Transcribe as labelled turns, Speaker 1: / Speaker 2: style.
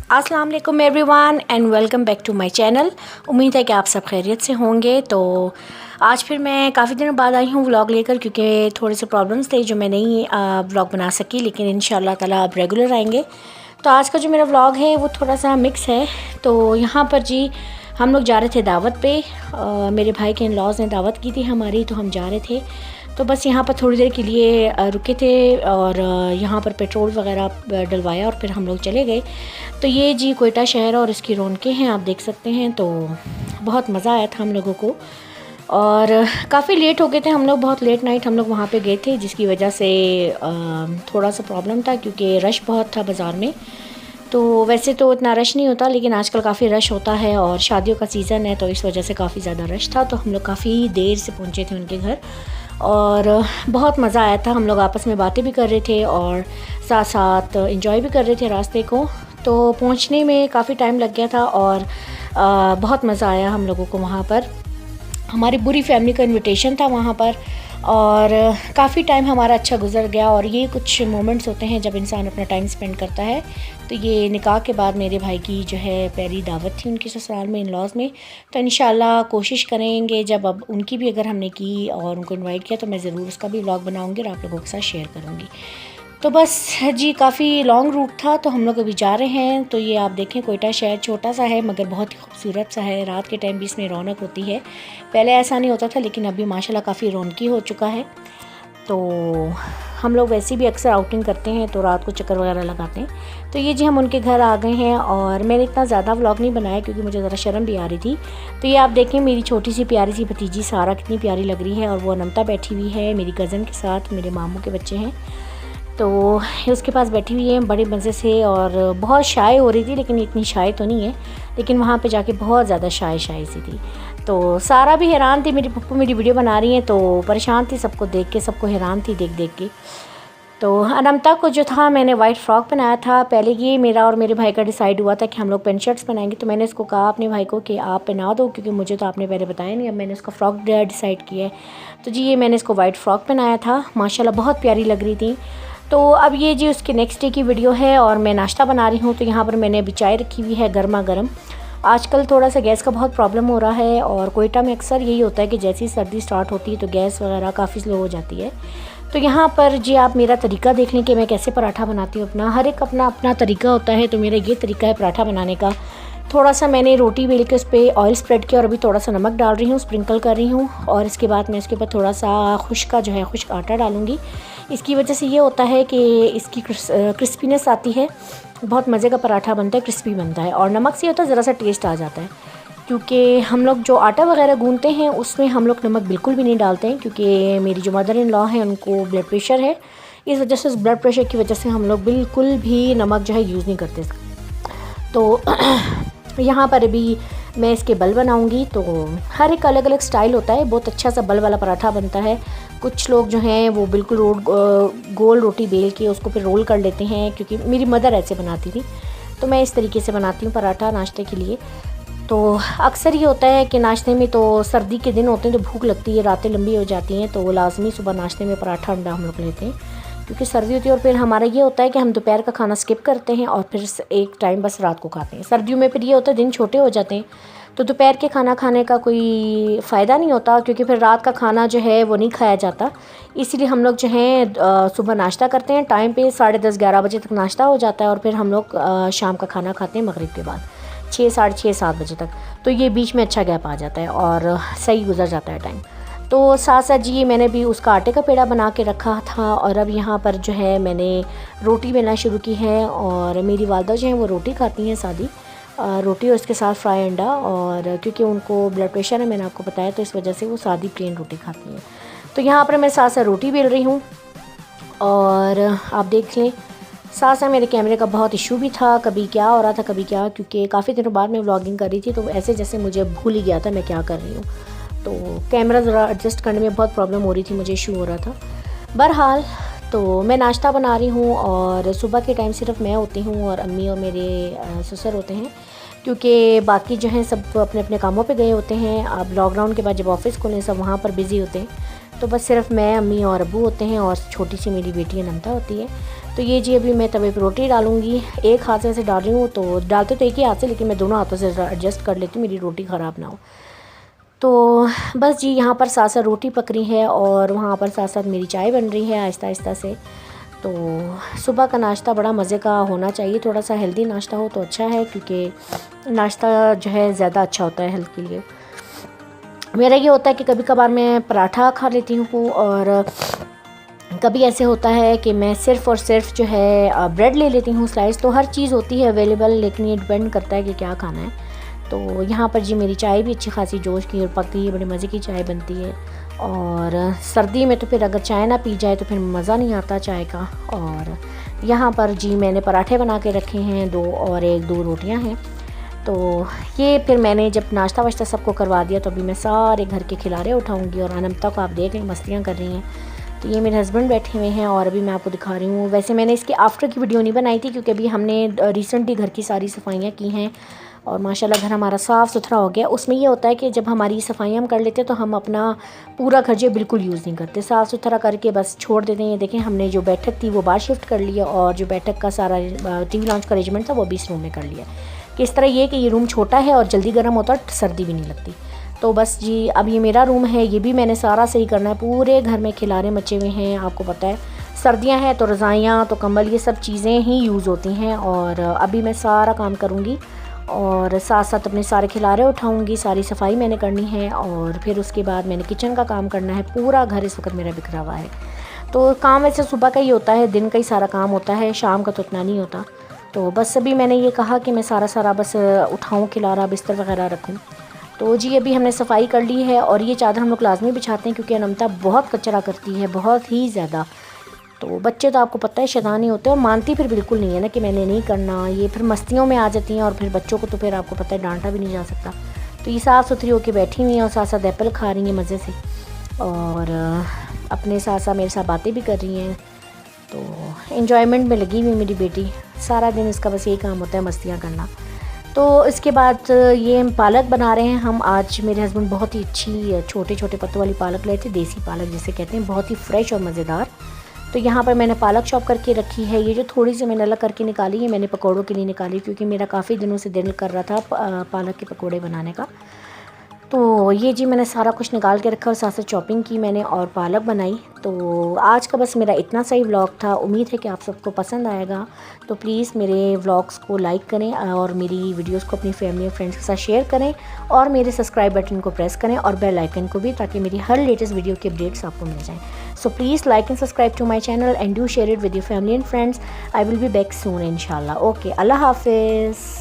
Speaker 1: अस्सलाम वालेकुम everyone and welcome back to my channel. उम्मीद है कि आप सब खैरियत से होंगे। तो आज फिर मैं काफ़ी दिनों बाद आई हूँ व्लॉग लेकर, क्योंकि थोड़े से प्रॉब्लम्स थे जो मैं नहीं व्लॉग बना सकी, लेकिन इंशाल्लाह ताला अब रेगुलर आएंगे। तो आज का जो मेरा व्लॉग है वो थोड़ा सा मिक्स है। तो यहाँ पर जी हम लोग जा रहे थे दावत पे, मेरे भाई के इन-लॉज़ ने दावत की थी हमारी, तो हम जा रहे थे। तो बस यहाँ पर थोड़ी देर के लिए रुके थे और यहाँ पर पेट्रोल वगैरह डलवाया और फिर हम लोग चले गए। तो ये जी कोयटा शहर और इसकी रौनकें हैं, आप देख सकते हैं। तो बहुत मज़ा आया था हम लोगों को और काफ़ी लेट हो गए थे हम लोग, बहुत लेट नाइट हम लोग वहाँ पे गए थे, जिसकी वजह से थोड़ा सा प्रॉब्लम था क्योंकि रश बहुत था बाज़ार में। तो वैसे तो इतना रश नहीं होता, लेकिन आजकल काफ़ी रश होता है और शादियों का सीज़न है, तो इस वजह से काफ़ी ज़्यादा रश था। तो हम लोग काफ़ी देर से पहुँचे थे उनके घर और बहुत मज़ा आया था। हम लोग आपस में बातें भी कर रहे थे और साथ साथ एंजॉय भी कर रहे थे रास्ते को। तो पहुंचने में काफ़ी टाइम लग गया था और बहुत मज़ा आया हम लोगों को वहाँ पर। हमारी पूरी फैमिली का इनविटेशन था वहाँ पर और काफ़ी टाइम हमारा अच्छा गुजर गया। और ये कुछ मोमेंट्स होते हैं जब इंसान अपना टाइम स्पेंड करता है। तो ये निकाह के बाद मेरे भाई की जो है पहली दावत थी उनके ससुराल में, इन-लॉज़ में। तो इंशाल्लाह कोशिश करेंगे जब अब उनकी भी अगर हमने की और उनको इनवाइट किया तो मैं ज़रूर उसका भी व्लॉग बनाऊँगी और आप लोगों के साथ शेयर करूँगी। तो बस जी काफ़ी लॉन्ग रूट था, तो हम लोग अभी जा रहे हैं। तो ये आप देखें कोयटा शहर छोटा सा है मगर बहुत ही खूबसूरत सा है। रात के टाइम भी इसमें रौनक होती है, पहले ऐसा नहीं होता था, लेकिन अभी माशाल्लाह काफ़ी रौनकी हो चुका है। तो हम लोग वैसे भी अक्सर आउटिंग करते हैं तो रात को चक्कर वगैरह लगाते हैं। तो ये जी हम उनके घर आ गए हैं और मैंने इतना ज़्यादा व्लॉग नहीं बनाया क्योंकि मुझे ज़रा शर्म भी आ रही थी। तो ये आप देखें मेरी छोटी सी प्यारी सी भतीजी सारा कितनी प्यारी लग रही है और वो अनंता बैठी हुई है मेरी कज़न के साथ, मेरे मामू के बच्चे हैं। तो उसके पास बैठी हुई है बड़े मज़े से और बहुत शाय हो रही थी, लेकिन इतनी शाय तो नहीं है, लेकिन वहाँ पे जाके बहुत ज़्यादा शाय सी थी। तो सारा भी हैरान थी, मेरी पप्पू मेरी वीडियो बना रही हैं तो परेशान थी सबको देख के, सबको हैरान थी देख देख के। तो अनंता को जो था मैंने वाइट फ़्रॉक पहनाया था। पहले ये मेरा और मेरे भाई का डिसाइड हुआ था कि हम लोग पेंट शर्ट्स पहनाएंगे, तो मैंने इसको कहा अपने भाई को कि आप पहना दो, क्योंकि मुझे तो आपने पहले बताया नहीं, अब मैंने इसका फ़्रॉक डिसाइड किया है। तो जी ये मैंने इसको वाइट फ़्रॉक पहनाया था, माशाल्लाह बहुत प्यारी लग रही थी। तो अब ये जी उसके नेक्स्ट डे की वीडियो है और मैं नाश्ता बना रही हूँ। तो यहाँ पर मैंने अभी चाय रखी हुई है गर्मा गर्म। आजकल थोड़ा सा गैस का बहुत प्रॉब्लम हो रहा है और कोयटा में अक्सर यही होता है कि जैसे ही सर्दी स्टार्ट होती है तो गैस वगैरह काफ़ी स्लो हो जाती है। तो यहाँ पर जी आप मेरा तरीका देख लें कि मैं कैसे पराठा बनाती हूँ। अपना हर एक अपना अपना तरीका होता है, तो मेरा ये तरीका है पराठा बनाने का। थोड़ा सा मैंने रोटी बेल के उस पर ऑयल स्प्रेड किया और अभी थोड़ा सा नमक डाल रही हूँ, स्प्रिंकल कर रही हूँ। और इसके बाद मैं इसके ऊपर थोड़ा सा खुश्क का जो है खुश्क आटा डालूँगी। इसकी वजह से ये होता है कि इसकी क्रिस्पीनेस आती है, बहुत मज़े का पराठा बनता है, क्रिस्पी बनता है। और नमक से होता है ज़रा सा टेस्ट आ जाता है, क्योंकि हम लोग जो आटा वगैरह गूंथते हैं उसमें हम लोग नमक बिल्कुल भी नहीं डालते हैं, क्योंकि मेरी जो मदर इन लॉ है उनको ब्लड प्रेशर है। इस वजह से उस ब्लड प्रेशर की वजह से हम लोग बिल्कुल भी नमक जो है यूज़ नहीं करते। तो यहाँ पर अभी मैं इसके बल बनाऊंगी। तो हर एक अलग अलग स्टाइल होता है, बहुत अच्छा सा बल वाला पराठा बनता है। कुछ लोग जो हैं वो बिल्कुल गोल रोटी बेल के उसको फिर रोल कर लेते हैं, क्योंकि मेरी मदर ऐसे बनाती थी। तो मैं इस तरीके से बनाती हूँ पराठा नाश्ते के लिए। तो अक्सर ये होता है कि नाश्ते में, तो सर्दी के दिन होते हैं तो भूख लगती है, रातें लंबी हो जाती हैं, तो लाजमी सुबह नाश्ते में पराठा अंडा हम लोग लेते हैं, क्योंकि सर्दी होती है। और फिर हमारा ये होता है कि हम दोपहर का खाना स्किप करते हैं और फिर एक टाइम बस रात को खाते हैं। सर्दियों में फिर ये होता है दिन छोटे हो जाते हैं, तो दोपहर के खाना खाने का कोई फ़ायदा नहीं होता, क्योंकि फिर रात का खाना जो है वो नहीं खाया जाता। इसीलिए हम लोग जो हैं सुबह नाश्ता करते हैं टाइम पे, 10:30-11 बजे तक नाश्ता हो जाता है और फिर हम लोग शाम का खाना खाते हैं मगरिब के बाद 6, 6:30, 7 बजे तक। तो ये बीच में अच्छा गैप आ जाता है और सही गुजर जाता है टाइम। तो साथ साथ जी मैंने भी उसका आटे का पेड़ा बना के रखा था और अब यहाँ पर जो है मैंने रोटी बेलना शुरू की है। और मेरी वालदा जो हैं वो रोटी खाती हैं सादी रोटी और इसके साथ फ्राई अंडा, और क्योंकि उनको ब्लड प्रेशर है मैंने आपको बताया, तो इस वजह से वो सादी प्लेन रोटी खाती हैं। तो यहाँ पर मैं साथ साथ रोटी बेल रही हूँ और आप देख लें साथ साथ मेरे कैमरे का बहुत इशू भी था, कभी क्या हो रहा था कभी क्या, क्योंकि काफ़ी दिनों बाद मैं व्लॉगिंग कर रही थी तो ऐसे जैसे मुझे भूल ही गया था मैं क्या कर रही हूँ। तो कैमरा ज़रा एडजस्ट करने में बहुत प्रॉब्लम हो रही थी, मुझे इशू हो रहा था। बहरहाल तो मैं नाश्ता बना रही हूँ और सुबह के टाइम सिर्फ मैं होती हूँ और अम्मी और मेरे ससुर होते हैं, क्योंकि बाकी जो हैं सब अपने अपने कामों पे गए होते हैं। अब लॉकडाउन के बाद जब ऑफिस खुले सब वहाँ पर बिज़ी होते हैं, तो बस सिर्फ मैं, अम्मी और अब्बू होते हैं और छोटी सी मेरी बेटी अनंता होती है। तो ये जी अभी मैं तवे पर रोटी डालूँगी। एक हाथ से ऐसे डाल रही हूँ, तो डालते तो एक ही हाथ से, लेकिन मैं दोनों हाथों से एडजस्ट कर लेती हूँ, मेरी रोटी ख़राब ना हो। तो बस जी यहाँ पर साथ साथ रोटी पक रही है और वहाँ पर साथ साथ मेरी चाय बन रही है आहिस्ता आहिस्ता से। तो सुबह का नाश्ता बड़ा मज़े का होना चाहिए, थोड़ा सा हेल्दी नाश्ता हो तो अच्छा है, क्योंकि नाश्ता जो है ज़्यादा अच्छा होता है हेल्थ के लिए। मेरा ये होता है कि कभी कभार मैं पराठा खा लेती हूँ, और कभी ऐसे होता है कि मैं सिर्फ़ और सिर्फ जो है ब्रेड ले लेती हूँ स्लाइस। तो हर चीज़ होती है अवेलेबल, लेकिन ये डिपेंड करता है कि क्या खाना है। तो यहाँ पर जी मेरी चाय भी अच्छी खासी जोश की और पकती है, बड़ी मज़े की चाय बनती है। और सर्दी में तो फिर अगर चाय ना पी जाए तो फिर मज़ा नहीं आता चाय का। और यहाँ पर जी मैंने पराठे बना के रखे हैं 2, और 1-2 रोटियाँ हैं। तो ये फिर मैंने जब नाश्ता वाश्ता सबको करवा दिया, तो अभी मैं सारे घर के खिलारे उठाऊँगी। और अनमता को आप देख लें मस्तियाँ कर रही हैं। तो ये मेरे हस्बैंड बैठे हुए हैं, और अभी मैं आपको दिखा रही हूँ। वैसे मैंने इसके आफ्टर की वीडियो नहीं बनाई थी, क्योंकि अभी हमने रिसेंटली घर की सारी सफाइयाँ की हैं, और माशाल्लाह घर हमारा साफ़ सुथरा हो गया। उसमें ये होता है कि जब हमारी सफाई हम कर लेते हैं, तो हम अपना पूरा घर जो बिल्कुल यूज़ नहीं करते, साफ़ सुथरा करके बस छोड़ देते हैं। ये देखें, हमने जो बैठक थी वो बाहर शिफ्ट कर लिया, और जो बैठक का सारा टीवी लॉन्च का अरेंजमेंट था वो भी इस रूम में कर लिया। कि इस तरह ये कि ये रूम छोटा है और जल्दी गर्म होता है, सर्दी भी नहीं लगती। तो बस जी अब ये मेरा रूम है, ये भी मैंने सारा सही करना है। पूरे घर में खिलारे मचे हुए हैं, आपको पता है सर्दियां हैं तो रज़ाइयाँ तो कंबल ये सब चीज़ें ही यूज़ होती हैं। और अभी मैं सारा काम करूँगी, और साथ साथ अपने सारे खिलारे उठाऊँगी, सारी सफाई मैंने करनी है, और फिर उसके बाद मैंने किचन का काम करना है। पूरा घर इस वक्त मेरा बिखरा हुआ है। तो काम वैसे सुबह का ही होता है, दिन का ही सारा काम होता है, शाम का तो इतना नहीं होता। तो बस अभी मैंने ये कहा कि मैं सारा बस उठाऊँ, खिलारा बिस्तर वगैरह रखूँ। तो जी अभी हमने सफाई कर ली है, और ये चादर हम लोग लाजमी बिछाते हैं, क्योंकि अनमता बहुत कचरा करती है, बहुत ही ज़्यादा। तो बच्चे तो आपको पता है शैतानी होते हैं, और मानती फिर बिल्कुल नहीं है ना कि मैंने नहीं करना, ये फिर मस्तियों में आ जाती हैं। और फिर बच्चों को तो फिर आपको पता है डांटा भी नहीं जा सकता। तो ये साफ़ सुथरी होकर बैठी हुई हैं, और साथ साथ एप्पल खा रही हैं मज़े से, और अपने साथ साथ मेरे साथ बातें भी कर रही हैं। तो एन्जॉयमेंट में लगी हुई मेरी बेटी, सारा दिन इसका बस यही काम होता है, मस्तियाँ करना। तो इसके बाद ये हम पालक बना रहे हैं हम आज। मेरे हस्बैंड बहुत ही अच्छी छोटे छोटे पत्तों वाली पालक लाए थे, देसी पालक जिसे कहते हैं, बहुत ही फ्रेश और मज़ेदार। तो यहाँ पर मैंने पालक चॉप करके रखी है। ये जो थोड़ी सी मैंने अलग करके निकाली है, मैंने पकौड़ों के लिए निकाली, क्योंकि मेरा काफ़ी दिनों से दिल कर रहा था पालक के पकौड़े बनाने का। तो ये जी मैंने सारा कुछ निकाल के रखा, और साथ साथ चॉपिंग की मैंने और पालक बनाई। तो आज का बस मेरा इतना सा ही व्लॉग था। उम्मीद है कि आप सबको पसंद आएगा। तो प्लीज़ मेरे व्लॉग्स को लाइक करें, और मेरी वीडियोस को अपनी फैमिली और फ्रेंड्स के साथ शेयर करें, और मेरे सब्सक्राइब बटन को प्रेस करें, और बेल आइकन को भी, ताकि मेरी हर लेटेस्ट वीडियो की अपडेट्स आपको मिल जाएँ। So please like and subscribe to my channel, and do share it with your family and friends. I will be back soon इंशाल्लाह। ओके, अल्लाह हाफिज़।